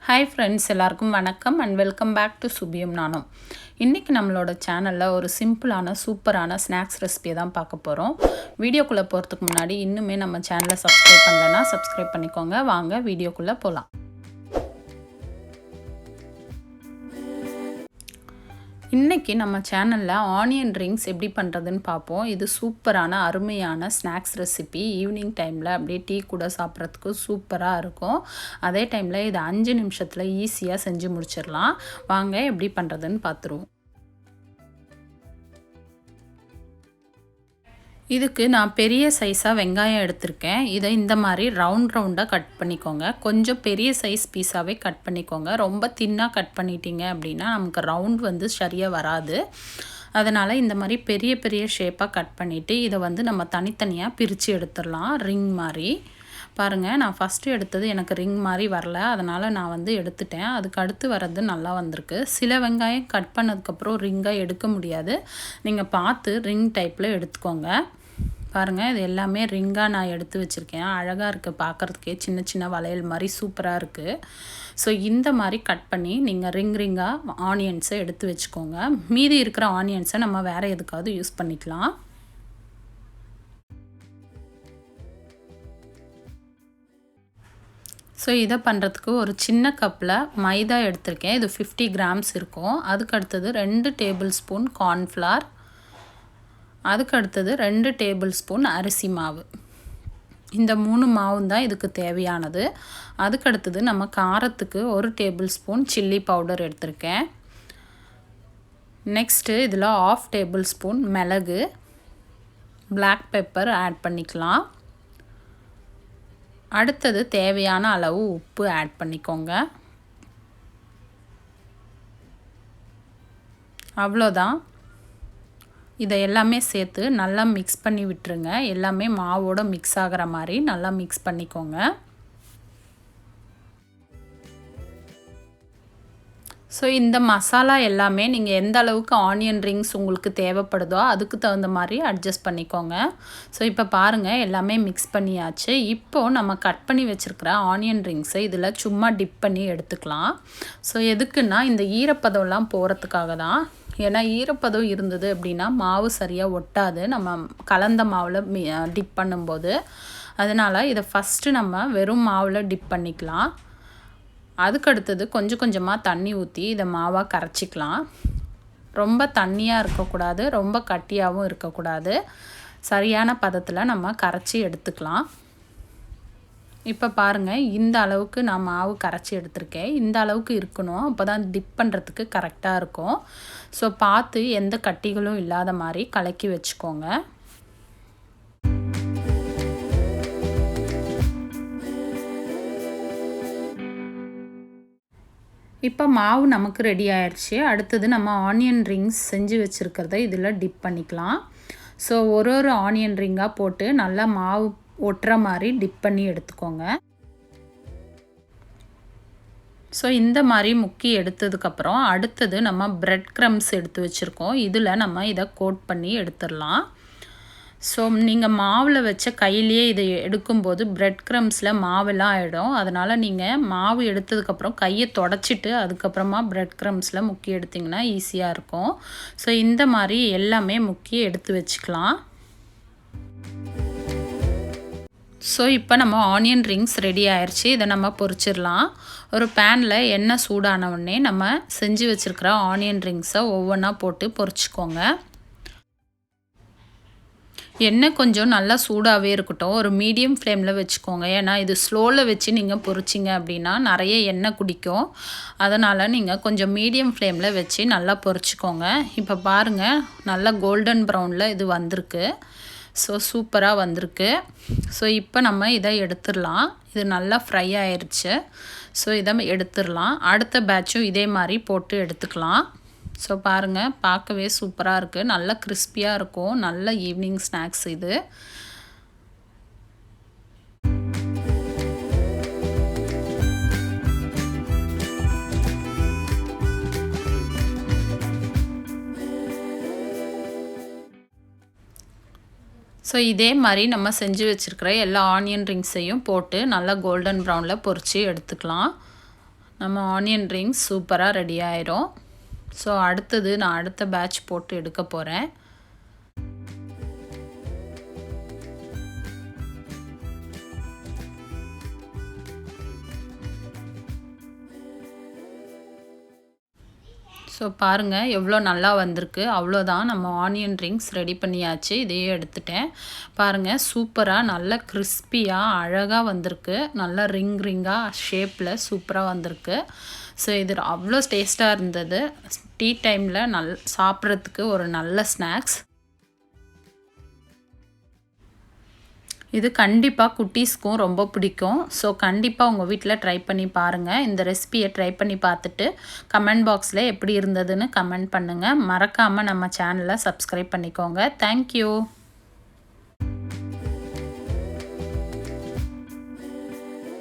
Hi friends, எல்லாருக்கும் வணக்கம் and welcome back to Subhiyum Naanum. இன்னைக்கு நம்மளோட சேனல்ல ஒரு சிம்பிளான சூப்பரான ஸ்நாக்ஸ் ரெசிபி தான் பார்க்க போறோம். வீடியோக்குள்ள போறதுக்கு முன்னாடி இன்னுமே நம்ம சேனலை சப்ஸ்கிரைப் பண்ணலனா சப்ஸ்கிரைப் பண்ணிக்கோங்க. வாங்க வீடியோக்குள்ள போலாம். இன்னைக்கு நம்ம சேனல்ல ஆனியன் ரிங்ஸ் எப்படி பண்றதுன்னு பாப்போம். இது சூப்பரான அருமையான ஸ்நாக்ஸ் ரெசிபி. ஈவினிங் டைம்ல அப்படியே டீ கூட சாப்பிட்றதுக்கு சூப்பரா இருக்கும். அதே டைம்ல இது 5 நிமிஷத்துல ஈஸியா செஞ்சு முடிச்சிடலாம். வாங்க எப்படி பண்றதுன்னு பார்த்துருவோம். இதுக்கு நான் பெரிய சைஸாக வெங்காயம் எடுத்திருக்கேன். இதை இந்த மாதிரி ரவுண்டாக கட் பண்ணிக்கோங்க. கொஞ்சம் பெரிய சைஸ் பீஸாகவே கட் பண்ணிக்கோங்க. ரொம்ப தின்னாக கட் பண்ணிட்டீங்க அப்படின்னா நமக்கு ரவுண்ட் வந்து சரியாக வராது. அதனால் இந்த மாதிரி பெரிய பெரிய ஷேப்பாக கட் பண்ணிவிட்டு இதை நம்ம தனித்தனியாக பிரித்து எடுத்துடலாம். ரிங் மாதிரி பாருங்கள், நான் ஃபஸ்ட்டு எடுத்தது எனக்கு ரிங் மாதிரி வரல, அதனால் நான் எடுத்துட்டேன். அதுக்கு அடுத்து வர்றது நல்லா வந்திருக்கு. சில வெங்காயம் கட் பண்ணதுக்கப்புறம் ரிங்காக எடுக்க முடியாது. நீங்கள் பார்த்து ரிங் டைப்பில் எடுத்துக்கோங்க. பாருங்கள், இது எல்லாமே ரிங்காக நான் எடுத்து வச்சுருக்கேன். அழகாக இருக்குது பார்க்குறதுக்கே, சின்ன சின்ன வளையல் மாதிரி சூப்பராக இருக்குது. ஸோ இந்த மாதிரி கட் பண்ணி நீங்கள் ரிங்காக ஆனியன்ஸை எடுத்து வச்சுக்கோங்க. மீதி இருக்கிற ஆனியன்ஸை நம்ம வேறு எதுக்காவது யூஸ் பண்ணிக்கலாம். ஸோ இதை பண்ணுறதுக்கு ஒரு சின்ன கப்பில் மைதா எடுத்திருக்கேன். இது 50 கிராம்ஸ் இருக்கும். அதுக்கு அடுத்தது 2 டேபிள் ஸ்பூன் கார்ன்ஃப்ளவர், அதுக்கு அடுத்தது 2 டேபிள் ஸ்பூன் அரிசி மாவு. இந்த 3 மாவும் தான் இதுக்கு தேவையானது. அதுக்கு அடுத்தது நம்ம காரத்துக்கு 1 டேபிள் ஸ்பூன் சில்லி பவுடர் எடுத்திருக்கேன். நெக்ஸ்ட்டு இதில் 1/2 டேபிள் ஸ்பூன் மிளகு, பிளாக் பெப்பர் ஆட் பண்ணிக்கலாம். அடுத்தது தேவையான அளவு உப்பு ஆட் பண்ணிக்கோங்க. அவ்வளோதான். இதை எல்லாமே சேர்த்து நல்லா மிக்ஸ் பண்ணி விட்டுருங்க. எல்லாமே மாவோட மிக்ஸ் ஆகிற மாதிரி நல்லா மிக்ஸ் பண்ணிக்கோங்க. ஸோ இந்த மசாலா எல்லாமே நீங்கள் எந்த அளவுக்கு ஆனியன் ரிங்ஸ் உங்களுக்கு தேவைப்படுதோ அதுக்கு தகுந்த மாதிரி அட்ஜஸ்ட் பண்ணிக்கோங்க. ஸோ இப்போ பாருங்கள், எல்லாமே மிக்ஸ் பண்ணியாச்சு. இப்போது நம்ம கட் பண்ணி வச்சுருக்கிற ஆனியன் ரிங்ஸை இதில் சும்மா டிப் பண்ணி எடுத்துக்கலாம். ஸோ எதுக்குன்னா இந்த ஈரப்பதம்லாம் போகிறதுக்காக தான். ஏன்னா ஈரப்பதம் இருந்தது அப்படின்னா மாவு சரியாக ஒட்டாது நம்ம கலந்த மாவில் டிப் பண்ணும்போது. அதனால் இதை ஃபஸ்ட்டு நம்ம வெறும் மாவில் டிப் பண்ணிக்கலாம். அதுக்கடுத்தது கொஞ்சம் கொஞ்சமாக தண்ணி ஊற்றி இதை மாவாக கரைச்சிக்கலாம். ரொம்ப தண்ணியாக இருக்கக்கூடாது, ரொம்ப கட்டியாகவும் இருக்கக்கூடாது. சரியான பதத்தில் நம்ம கரைச்சி எடுத்துக்கலாம். இப்போ பாருங்கள், இந்த அளவுக்கு நான் மாவு கரைச்சி எடுத்திருக்கேன். இந்த அளவுக்கு இருக்கணும், அப்போ தான் டிப் பண்ணுறதுக்கு கரெக்டாக இருக்கும். ஸோ பார்த்து எந்த கட்டிகளும் இல்லாத மாதிரி கலக்கி வச்சுக்கோங்க. இப்போ மாவு நமக்கு ரெடி ஆயிடுச்சு. அடுத்தது நம்ம ஆனியன் ரிங்ஸ் செஞ்சு வச்சுருக்கிறத இதில் டிப் பண்ணிக்கலாம். ஸோ ஒரு ஆனியன் ரிங்காக போட்டு நல்லா மாவு ஒட்டுற மாதிரி டிப் பண்ணி எடுத்துக்கோங்க. ஸோ இந்த மாதிரி முக்கி எடுத்ததுக்கப்புறம் அடுத்தது நம்ம பிரெட் க்ரம்ஸ் எடுத்து வச்சுருக்கோம். இதில் நம்ம இதை கோட் பண்ணி எடுத்துடலாம். ஸோ நீங்கள் மாவில் வச்ச கையிலேயே இதை எடுக்கும்போது பிரெட் க்ரம்ஸில் மாவெல்லாம் ஆகிடும். அதனால் நீங்கள் மாவு எடுத்ததுக்கப்புறம் கையை தொடச்சிட்டு அதுக்கப்புறமா பிரெட் க்ரம்ஸில் முக்கி எடுத்திங்கன்னா ஈஸியாக இருக்கும். ஸோ இந்த மாதிரி எல்லாமே முக்கி எடுத்து வச்சுக்கலாம். ஸோ இப்போ நம்ம ஆனியன் ரிங்ஸ் ரெடி ஆயிடுச்சு. இதை நம்ம பொரிச்சிடலாம். ஒரு பேனில் எண்ணெய் சூடான உடனே நம்ம செஞ்சு வச்சுருக்கிற ஆனியன் ரிங்ஸை ஒவ்வொன்றா போட்டு பொரிச்சிக்கோங்க. எண்ணெய் கொஞ்சம் நல்லா சூடாகவே இருக்கட்டும். ஒரு மீடியம் ஃப்ளேமில் வச்சுக்கோங்க. ஏன்னா இது ஸ்லோவில் வச்சு நீங்கள் பொரிச்சிங்க அப்படின்னா நிறைய எண்ணெய் குடிக்கும். அதனால் நீங்கள் கொஞ்சம் மீடியம் ஃப்ளேமில் வச்சு நல்லா பொரிச்சிக்கோங்க. இப்போ பாருங்கள், நல்லா கோல்டன் ப்ரௌனில் இது வந்திருக்கு. ஸோ சூப்பராக வந்திருக்கு. ஸோ இப்போ நம்ம இதை எடுத்துடலாம். இது நல்லா ஃப்ரை ஆயிடுச்சு. ஸோ இதை எடுத்துடலாம். அடுத்த பேட்சும் இதே மாதிரி போட்டு எடுத்துக்கலாம். ஸோ பாருங்கள், பார்க்கவே சூப்பராக இருக்குது. நல்ல கிறிஸ்பியாக இருக்கும். நல்ல ஈவினிங் ஸ்நாக்ஸ் இது. ஸோ இதே மாதிரி நம்ம செஞ்சு வச்சுருக்கிற எல்லா ஆனியன் ரிங்ஸையும் போட்டு நல்லா கோல்டன் ப்ரௌனில் பொரித்து எடுத்துக்கலாம். நம்ம ஆனியன் ரிங்ஸ் சூப்பராக ரெடி ஆயிரும். ஸோ அடுத்தது நான் அடுத்த பேட்ச் போட்டு எடுக்க போகிறேன். ஸோ பாருங்கள் எவ்வளோ நல்லா வந்திருக்கு. அவ்வளோதான், நம்ம ஆனியன் ரிங்ஸ் ரெடி பண்ணியாச்சு. இதையே எடுத்துட்டேன். பாருங்கள் சூப்பராக நல்லா கிறிஸ்பியாக அழகாக வந்திருக்கு. நல்லா ரிங்காக ஷேப்பில் சூப்பராக வந்திருக்கு. ஸோ இது அவ்வளோ டேஸ்ட்டாக இருந்தது. டீ டைமில் சாப்பிட்றதுக்கு ஒரு நல்ல ஸ்நாக்ஸ். இது கண்டிப்பாக குட்டீஸ்க்கும் ரொம்ப பிடிக்கும். ஸோ கண்டிப்பாக உங்கள் வீட்டில் ட்ரை பண்ணி பாருங்கள். இந்த ரெசிபியை ட்ரை பண்ணி பார்த்துட்டு கமெண்ட் பாக்ஸில் எப்படி இருந்ததுன்னு கமெண்ட் பண்ணுங்கள். மறக்காமல் நம்ம சேனலை சப்ஸ்கிரைப் பண்ணிக்கோங்க. தேங்க்யூ.